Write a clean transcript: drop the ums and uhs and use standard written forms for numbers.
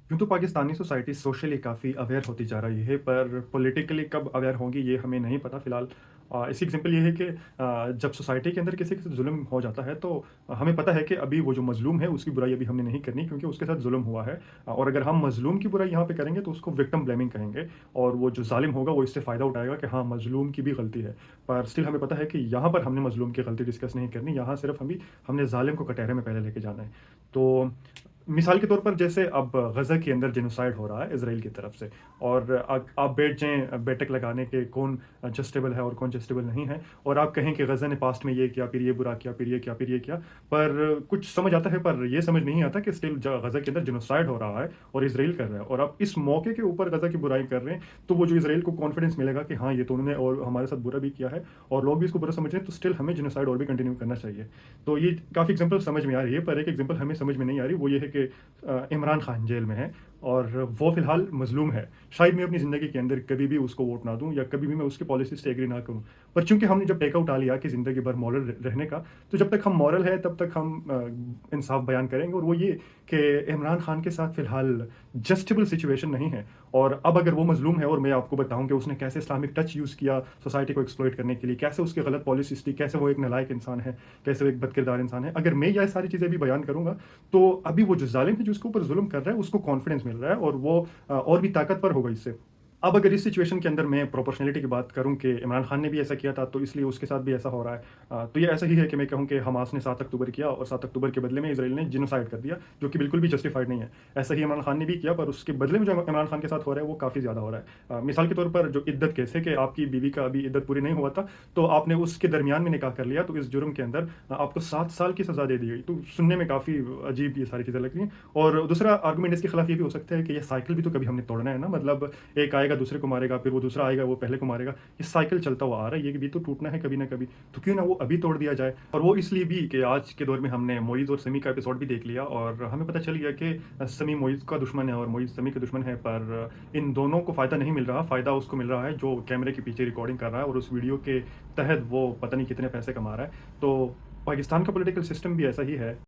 यूँ तो Pakistani society socially काफ़ी अवेयर होती जा रही है, पर पॉलिटिकली कब अवेयर होंगी ये हमें नहीं पता फ़िलहाल। इसकी एग्ज़ाम्पल ये है कि जब सोसाइटी के अंदर किसी के साथ ज़ुल्म हो जाता है तो हमें पता है कि अभी वो जो मज़लूम है उसकी बुराई अभी हमने नहीं करनी क्योंकि उसके साथ ज़ुल्म हुआ है। और अगर हम मज़लूम की बुराई यहाँ पे करेंगे तो उसको विक्टिम ब्लेमिंग कहेंगे और वो जो ज़ालिम होगा वो इससे फ़ायदा उठाएगा कि हाँ, मज़लूम की भी गलती है। पर स्टिल हमें पता है कि यहाँ पर हमने मज़लूम की गलती डिस्कस नहीं करनी, यहाँ सिर्फ़ हमने ज़ालिम को कटहरे में पहले लेके जाना है। तो मिसाल के तौर पर जैसे अब गज़ा के अंदर जेनोसाइड हो रहा है इज़राइल की तरफ से और आप बैठ जाएँ बैठक लगाने के कौन जस्टिबल है और कौन जस्टिबल नहीं है और आप कहें कि गज़ा ने पास्ट में ये किया, फिर ये बुरा किया, फिर ये किया, फिर ये किया। पर कुछ समझ आता है पर ये समझ नहीं आता कि स्टिल ज गज़ा के अंदर जेनोसाइड हो रहा है और इज़राइल कर रहा है और आप इस मौके के ऊपर गज़ा की बुराई कर रहे हैं, तो वो जो इज़राइल को कॉन्फिडेंस मिलेगा कि हाँ, ये तो उन्होंने और हमारे साथ बुरा भी किया है और लोग भी इसको बुरा समझ रहे हैं, तो स्टिल हमें जेनोसाइड और भी कंटिन्यू करना चाहिए। तो ये काफ़ी एग्ज़ाम्पल समझ में आ रही है, पर एक एग्ज़ाम्पल हमें समझ में नहीं आ रही, वो ये है कि इमरान खान जेल में है और वो फ़िलहाल मज़लूम है। शायद मैं अपनी ज़िंदगी के अंदर कभी भी उसको वोट ना दूँ या कभी भी मैं उसकी पॉलिसी से एग्री ना करूँ। पर चूँकि हमने जब टेक आउट आ लिया कि ज़िंदगी भर मॉरल रहने का, तो जब तक हम मॉरल है तब तक हम इंसाफ़ बयान करेंगे और वो ये कि इमरान खान के साथ फ़िलहाल जस्टिबल सिचुएशन नहीं है और अब अगर वो मज़लूम है और मैं आपको बताऊँ कि उसने कैसे इस्लामिक टच यूज़ किया सोसाइटी को एक्सप्लॉइट करने के लिए, कैसे उसकी गलत पॉलिसीज़ थी, कैसे वो एक नालायक इंसान है, कैसे वो एक बदकिरदार इंसान है। अगर मैं ये सारी चीज़ें भी बयान करूँगा तो अभी वो जो ज़ालिम है जो उसके ऊपर ज़ुल्म कर रहा है, उसको कॉन्फिडेंस मिल रहा है और वो और भी ताकतवर होगा इससे। अब अगर इस सिचुएशन के अंदर मैं प्रोपोर्शनैलिटी की बात करूँ कि इमरान खान ने भी ऐसा किया था, तो इसलिए उसके साथ भी ऐसा हो रहा है। तो ये ऐसा ही है कि मैं कहूँ कि हमास ने 7 अक्टूबर किया और 7 अक्टूबर के बदले में इज़राइल ने जिनोसाइड कर दिया, जो कि बिल्कुल भी जस्टिफाइड नहीं है। ऐसा ही इमरान खान ने भी किया, पर उसके बदले में जो इमरान खान के साथ हो रहा है, वो काफ़ी ज़्यादा हो रहा है। मिसाल के तौर पर जो इद्दत केस है कि आपकी बीवी का अभी इद्दत पूरी नहीं हुआ था, तो आपने उसके दरमियान में निकाह कर लिया, तो इस जुर्म के अंदर आपको 7 साल की सज़ा दे दी गई। तो सुनने में काफ़ी अजीब ये सारी चीज़ें लग रही हैं और दूसरा आर्गुमेंट इसके खिलाफ ये भी हो सकता है कि ये साइकिल भी तो कभी हमने तोड़ना है ना, मतलब एक आएगा दूसरे को मारेगा, फिर वो दूसरा आएगा वो पहले को मारेगा। ये साइकिल चलता हुआ आ रहा है, ये भी तो टूटना है कभी ना कभी। तो क्यों ना वो अभी तोड़ दिया जाए और वो इसलिए भी कि आज के दौर में हमने मोईज़ और समी का एपिसोड भी देख लिया और हमें पता चल गया कि समी मोईज़ का दुश्मन है और मोईज़ समी का दुश्मन है, पर इन दोनों को फ़ायदा नहीं मिल रहा। फ़ायदा उसको मिल रहा है जो कैमरे के पीछे रिकॉर्डिंग कर रहा है और उस वीडियो के तहत वो पता नहीं कितने पैसे कमा रहा है। तो पाकिस्तान का पॉलिटिकल सिस्टम भी ऐसा ही है।